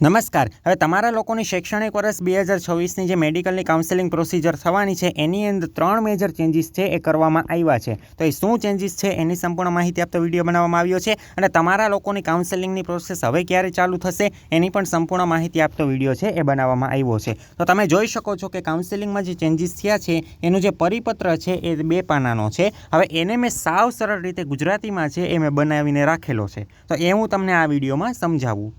નમસ્કાર. હવે તમારા લોકોની શૈક્ષણિક વર્ષ 2026ની જે મેડિકલની કાઉન્સેલિંગ પ્રોસિજર થવાની છે એની અંદર 3 મેજર ચેન્જીસ છે એ કરવામાં આવ્યા છે. તો એ શું ચેન્જીસ છે એની સંપૂર્ણ માહિતી આપતો વિડીયો બનાવવામાં આવ્યો છે અને તમારા લોકોની કાઉન્સેલિંગની પ્રોસેસ હવે ક્યારે ચાલુ થશે એની પણ સંપૂર્ણ માહિતી આપતો વિડીયો છે એ બનાવવામાં આવ્યો છે. તો તમે જોઈ શકો છો કે કાઉન્સેલિંગમાં જે ચેન્જીસ થયા છે એનું જે પરિપત્ર છે એ 2 પાનાનો છે. હવે એને મેં સાવ સરળ રીતે ગુજરાતીમાં છે એ મેં બનાવીને રાખેલો છે. તો એ હું તમને આ વિડીયોમાં સમજાવું.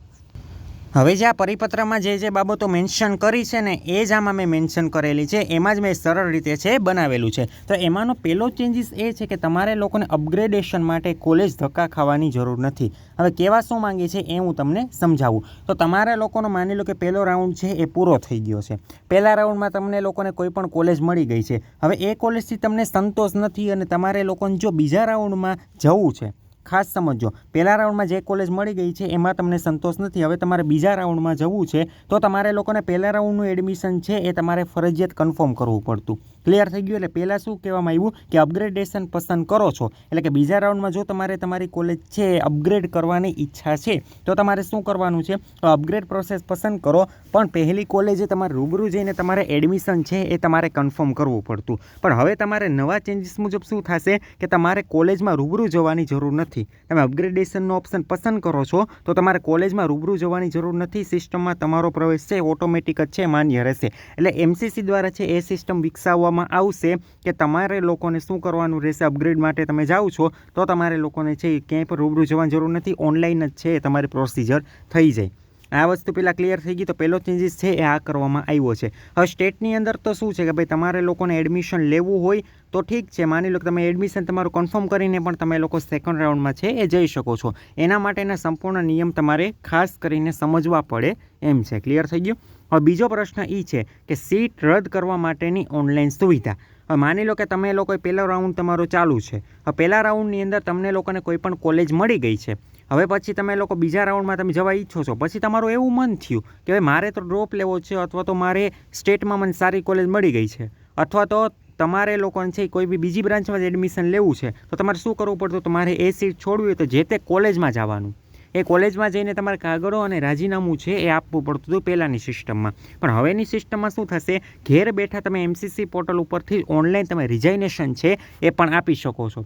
હવે જે આ પરિપત્રમાં જે બાબતો મેન્શન કરી છે ને એ જ આમાં મેં મેન્શન કરેલી છે, એમાં જ મેં સરળ રીતે છે બનાવેલું છે. તો એમાંનો પહેલો ચેન્જીસ એ છે કે તમારે લોકોને અપગ્રેડેશન માટે કોલેજ ધક્કા ખાવાની જરૂર નથી. હવે કેવા શું માંગે છે એ હું તમને સમજાવું. તો તમારા લોકોનો માની લો કે પહેલો રાઉન્ડ છે એ પૂરો થઈ ગયો છે. પહેલા રાઉન્ડમાં તમને લોકોને કોઈ પણ કોલેજ મળી ગઈ છે. હવે એ કોલેજથી તમને સંતોષ નથી અને તમારે લોકોને જો બીજા રાઉન્ડમાં જવું છે, ખાસ સમજો, પહેલા રાઉન્ડમાં જે કોલેજ મળી ગઈ છે એમાં તમને સંતોષ નથી, હવે તમારે બીજા રાઉન્ડમાં જવું છે તો તમારે લોકોને પહેલા રાઉન્ડનું એડમિશન છે એ તમારે ફરજિયાત કન્ફર્મ કરવું પડતું. ક્લિયર થઈ ગયું? એટલે પહેલાં શું કહેવામાં આવ્યું કે અપગ્રેડેશન પસંદ કરો છો, એટલે કે બીજા રાઉન્ડમાં જો તમારે તમારી કોલેજ છે એ અપગ્રેડ કરવાની ઈચ્છા છે તો તમારે શું કરવાનું છે, તો અપગ્રેડ પ્રોસેસ પસંદ કરો. પણ પહેલી કોલેજે તમારે રૂબરૂ જઈને તમારે એડમિશન છે એ તમારે કન્ફર્મ કરવું પડતું. પણ હવે તમારે નવા ચેન્જીસ મુજબ શું થશે કે તમારે કોલેજમાં રૂબરૂ જવાની જરૂર નથી. તમે અપગ્રેડેશનનો ઓપ્શન પસંદ કરો છો તો તમારે કોલેજમાં રૂબરૂ જવાની જરૂર નથી. સિસ્ટમમાં તમારો પ્રવેશ છે ઓટોમેટિક જ છે માન્ય રહેશે. એટલે MCC દ્વારા છે એ સિસ્ટમ વિકસાવવામાં આવશે કે તમારે લોકોને શું કરવાનું રહેશે, અપગ્રેડ માટે તમે જાઓ છો તો તમારે લોકોને છે ક્યાંય પણ રૂબરૂ જવાની જરૂર નથી, ઓનલાઈન જ છે તમારી પ્રોસિજર થઈ જાય. આ વસ્તુ પહેલાં ક્લિયર થઈ ગઈ. તો પહેલો ચેન્જીસ છે એ આ કરવામાં આવ્યો છે. હવે સ્ટેટની અંદર તો શું છે કે ભાઈ તમારે લોકોને એડમિશન લેવું હોય તો ઠીક છે, માની લો કે તમે એડમિશન તમારું કન્ફર્મ કરીને પણ તમે લોકો સેકન્ડ રાઉન્ડમાં છે એ જઈ શકો છો. એના માટેના સંપૂર્ણ નિયમ તમારે ખાસ કરીને સમજવા પડે એમ છે. ક્લિયર થઈ ગયું? હવે બીજો પ્રશ્ન એ છે કે સીટ રદ કરવા માટેની ઓનલાઈન સુવિધા. હવે માની લો કે તમે લોકોએ પહેલો રાઉન્ડ તમારો ચાલુ છે. હવે પહેલા રાઉન્ડની અંદર તમને લોકોને કોઈ પણ કોલેજ મળી ગઈ છે. હવે પછી તમે લોકો બીજા રાઉન્ડમાં તમે જવા ઈચ્છો છો, પછી તમારું એવું મન થયું કે ભાઈ મારે તો ડ્રોપ લેવો છે, અથવા તો મારે સ્ટેટમાં મને સારી કોલેજ મળી ગઈ છે, અથવા તો તમારે લોકોને છે કોઈ બી બીજી બ્રાન્ચમાં જ એડમિશન લેવું છે, તો તમારે શું કરવું પડતું, તમારે એ સીટ છોડવી હોય તો જે તે કોલેજમાં જવાનું. એ કોલેજમાં જઈને તમારે કાગળો અને રાજીનામું છે એ આપવું પડતું હતું પહેલાંની સિસ્ટમમાં. પણ હવેની સિસ્ટમમાં શું થશે, ઘેર બેઠા તમે MCC પોર્ટલ ઉપરથી ઓનલાઈન તમે રિઝાઇનેશન છે એ પણ આપી શકો છો.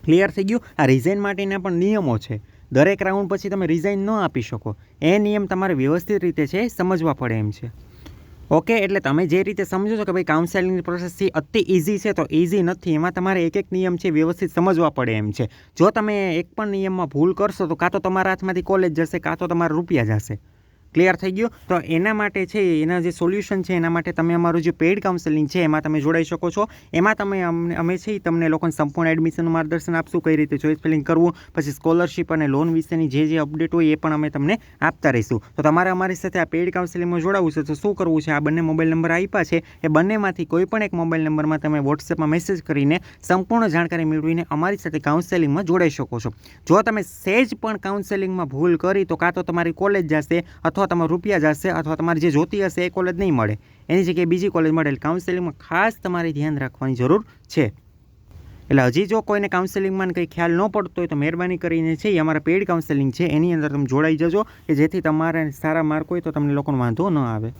ક્લિયર થઈ ગયું? આ રિઝાઇન માટેના પણ નિયમો છે. દરેક રાઉન્ડ પછી તમે રિઝાઇન ન આપી શકો. એ નિયમ તમારે વ્યવસ્થિત રીતે છે સમજવા પડે એમ છે. ઓકે, એટલે તમે જે રીતે સમજો છો કે ભાઈ કાઉન્સેલિંગની પ્રોસેસથી અતિ ઇઝી છે, તો ઇઝી નથી. એમાં તમારે એક એક નિયમ છે વ્યવસ્થિત સમજવા પડે એમ છે. જો તમે એક પણ નિયમમાં ભૂલ કરશો તો કાં તો તમારા હાથમાંથી કોલેજ જશે, કાં તો તમારા રૂપિયા જશે. ક્લિયર થઈ ગયું? તો એના માટે છે એના જે સોલ્યુશન છે એના માટે તમે અમારું જે પેઇડ કાઉન્સેલિંગ છે એમાં તમે જોડાઈ શકો છો. એમાં તમે અમે છે તમને લોકોને સંપૂર્ણ એડમિશનનું માર્ગદર્શન આપશું, કઈ રીતે ચોઇસ ફિલિંગ કરવું, પછી સ્કોલરશિપ અને લોન વિશેની જે અપડેટ હોય એ પણ અમે તમને આપતા રહીશું. તો તમારે અમારી સાથે આ પેઇડ કાઉન્સેલિંગમાં જોડાવવું છે તો શું કરવું છે, આ બંને મોબાઈલ નંબર આપ્યા છે એ બંનેમાંથી કોઈ પણ એક મોબાઈલ નંબરમાં તમે વોટ્સએપમાં મેસેજ કરીને સંપૂર્ણ જાણકારી મેળવીને અમારી સાથે કાઉન્સેલિંગમાં જોડાઈ શકો છો. જો તમે સહેજ પણ કાઉન્સેલિંગમાં ભૂલ કરી તો કાં તો તમારી કોલેજ જશે, અથવા તમારા રૂપિયા જશે, અથવા તમારે જે જોતી હશે એ કોલેજ નહીં મળે, એની જગ્યાએ બીજી કોલેજ મળે. કાઉન્સેલિંગમાં ખાસ તમારે ધ્યાન રાખવાની જરૂર છે. એટલે હજી જો કોઈને કાઉન્સેલિંગમાં કંઈ ખ્યાલ ન પડતો હોય તો મહેરબાની કરીને છે એ અમારા પેઇડ કાઉન્સેલિંગ છે એની અંદર તમે જોડાઈ જજો, કે જેથી તમારે સારા માર્ક હોય તો તમને લોકોનો વાંધો ન આવે.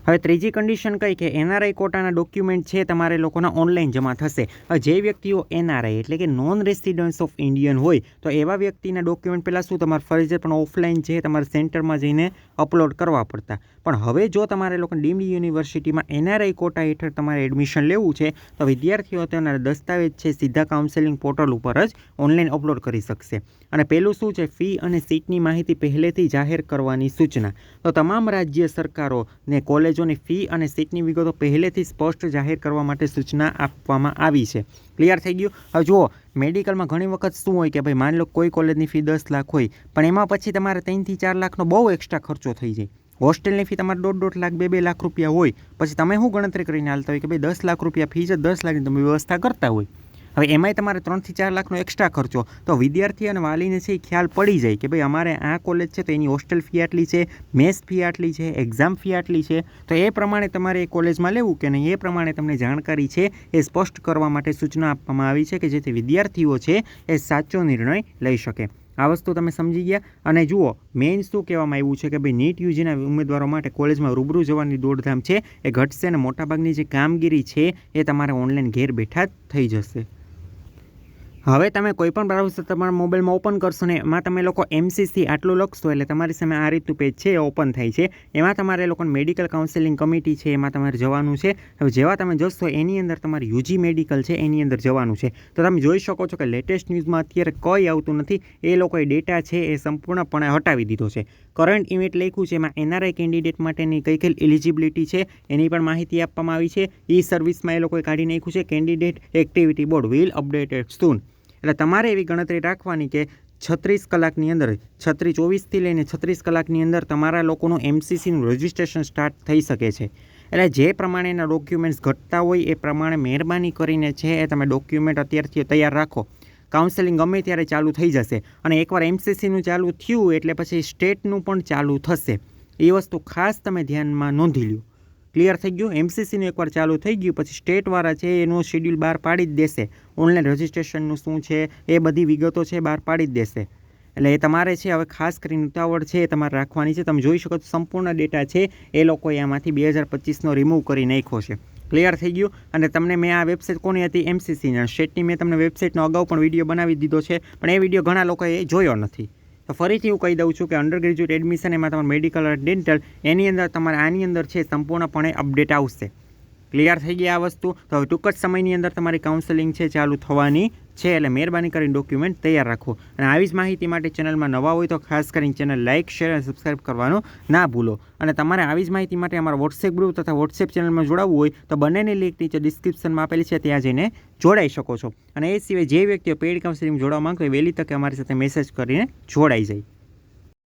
હવે ત્રીજી કન્ડિશન કઈ કે NRI કોટાના ડોક્યુમેન્ટ છે તમારે લોકોના ઓનલાઈન જમા થશે. હવે જે વ્યક્તિઓ NRI એટલે કે નોન રેસિડન્સ ઓફ ઇન્ડિયન હોય તો એવા વ્યક્તિના ડોક્યુમેન્ટ પહેલાં શું તમારે ફરજિયાત પણ ઓફલાઈન છે તમારે સેન્ટરમાં જઈને અપલોડ કરવા પડતા. પણ હવે જો તમારે લોકો ડીમ્ડ યુનિવર્સિટીમાં NRI કોટા હેઠળ તમારે એડમિશન લેવું છે તો વિદ્યાર્થીઓ તેના દસ્તાવેજ છે સીધા કાઉન્સેલિંગ પોર્ટલ ઉપર જ ઓનલાઈન અપલોડ કરી શકશે. અને પહેલું શું છે, ફી અને સીટની માહિતી પહેલેથી જાહેર કરવાની સૂચના. તો તમામ રાજ્ય સરકારોને કોલેજોની ફી અને સીટની વિગતો પહેલેથી સ્પષ્ટ જાહેર કરવા માટે સૂચના આપવામાં આવી છે. ક્લિયર થઈ ગયું? હવે જુઓ, મેડિકલમાં ઘણી વખત શું હોય કે ભાઈ માની લો કોઈ કોલેજની ફી 10 લાખ હોય, પણ એમાં પછી તમારે 3 થી 4 લાખનો બહુ એક્સ્ટ્રા ખર્ચો થઈ જાય. હોસ્ટેલની ફી તમારે 1.5 લાખ 2 લાખ રૂપિયા હોય, પછી તમે શું ગણતરી કરીને હાલતા હોય કે ભાઈ 10 લાખ રૂપિયા ફી છે, 10 લાખની તમે વ્યવસ્થા કરતા હોય. હવે એમાંય તમારે 3 થી 4 લાખનો એક્સ્ટ્રા ખર્ચો, તો વિદ્યાર્થી અને વાલીને છે એ ખ્યાલ પડી જાય કે ભાઈ અમારે આ કોલેજ છે તો એની હોસ્ટેલ ફી આટલી છે, મેસ ફી આટલી છે, એક્ઝામ ફી આટલી છે, તો એ પ્રમાણે તમારે એ કોલેજમાં લેવું કે નહીં એ પ્રમાણે તમને જાણકારી છે એ સ્પષ્ટ કરવા માટે સૂચના આપવામાં આવી છે, કે જેથી વિદ્યાર્થીઓ છે એ સાચો નિર્ણય લઈ શકે. આ વસ્તુ તમે સમજી ગયા. અને જુઓ મેઇન શું કહેવામાં આવ્યું છે કે ભાઈ નીટ યુજીના ઉમેદવારો માટે કોલેજમાં રૂબરૂ જવાની દોડધામ છે એ ઘટશે અને મોટાભાગની જે કામગીરી છે એ તમારે ઓનલાઈન ઘેર બેઠા જ થઈ જશે. હવે તમે કોઈ પણ બ્રાઉઝર તમારા મોબાઈલમાં ઓપન કરશો ને એમાં તમે લોકો MCC આટલું લખશો એટલે તમારી સામે આ રીતનું પેજ છે એ ઓપન થાય છે. એમાં તમારે લોકોને મેડિકલ કાઉન્સેલિંગ કમિટી છે એમાં તમારે જવાનું છે. હવે જેવા તમે જશો એની અંદર તમારે યુજી મેડિકલ છે એની અંદર જવાનું છે. તો તમે જોઈ શકો છો કે લેટેસ્ટ ન્યૂઝમાં અત્યારે કંઈ આવતું નથી. એ લોકોએ ડેટા છે એ સંપૂર્ણપણે હટાવી દીધો છે. કરંટ ઇવેન્ટ લખ્યું છે એમાં NRI કેન્ડિડેટ માટેની કઈ કઈ એલિજિબિલિટી છે એની પણ માહિતી આપવામાં આવી છે. ઈ સર્વિસમાં એ લોકોએ કાઢી નાખ્યું છે candidate activity board will updated soon. એટલે તમારે એવી ગણતરી રાખવાની કે 36 કલાકની અંદર 24થી લઈને 36 કલાકની અંદર તમારા લોકોનું MCCનું રજિસ્ટ્રેશન સ્ટાર્ટ થઈ શકે છે. એટલે જે પ્રમાણેના ડોક્યુમેન્ટ્સ ઘટતા હોય એ પ્રમાણે મહેરબાની કરીને છે એ તમે ડોક્યુમેન્ટ અત્યારથી તૈયાર રાખો. કાઉન્સેલિંગ ગમે ત્યારે ચાલુ થઈ જશે અને એકવાર MCCનું ચાલુ થયું એટલે પછી સ્ટેટનું પણ ચાલુ થશે. એ વસ્તુ ખાસ તમે ધ્યાનમાં નોંધી લો. ક્લિયર થઈ ગયું? MCCનું એકવાર ચાલુ થઈ ગયું પછી સ્ટેટવાળા છે એનું શેડ્યુલ બહાર પાડી જ દેશે. ઓનલાઈન રજિસ્ટ્રેશનનું શું છે એ બધી વિગતો છે બહાર પાડી જ દેશે. એટલે એ તમારે છે હવે ખાસ કરીને ઉતાવળ છે એ તમારે રાખવાની છે. તમે જોઈ શકો છો સંપૂર્ણ ડેટા છે એ લોકોએ આમાંથી 2025નો રિમૂવ કરી નાખ્યો છે. ક્લિયર થઈ ગયું? અને તમને મેં આ વેબસાઇટ કોની હતી? MCCના સ્ટેટની મેં તમને વેબસાઇટનો અગાઉ પણ વિડીયો બનાવી દીધો છે પણ એ વિડીયો ઘણા લોકોએ જોયો નથી. તો ફરીથી હું કહી દઉં છું કે અંડર ગ્રેજ્યુએટ એડમિશન એમાં તમારે મેડિકલ અને ડેન્ટલ એની અંદર તમારે આની અંદર છે સંપૂર્ણપણે અપડેટ આવશે. ક્લિયર થઈ ગઈ આ વસ્તુ? તો હવે ટૂંક જ સમયની અંદર તમારી કાઉન્સેલિંગ છે ચાલુ થવાની છે. એટલે મહેરબાની કરીને ડોક્યુમેન્ટ તૈયાર રાખો. અને આવી જ માહિતી માટે ચેનલમાં નવા હોય તો ખાસ કરીને ચેનલ લાઇક શેર અને સબસ્ક્રાઈબ કરવાનું ના ભૂલો. અને તમારે આવી જ માહિતી માટે અમારા વોટ્સએપ ગ્રુપ તથા વોટ્સએપ ચેનલમાં જોડાવવું હોય તો બંનેની લિંક નીચે ડિસ્ક્રિપ્શનમાં આપેલી છે ત્યાં જઈને જોડાઈ શકો છો. અને એ સિવાય જે વ્યક્તિઓ પેઇડ કાઉન્સેલિંગ જોડાવા માંગતો હોય વહેલી તકે અમારી સાથે મેસેજ કરીને જોડાઈ જાય.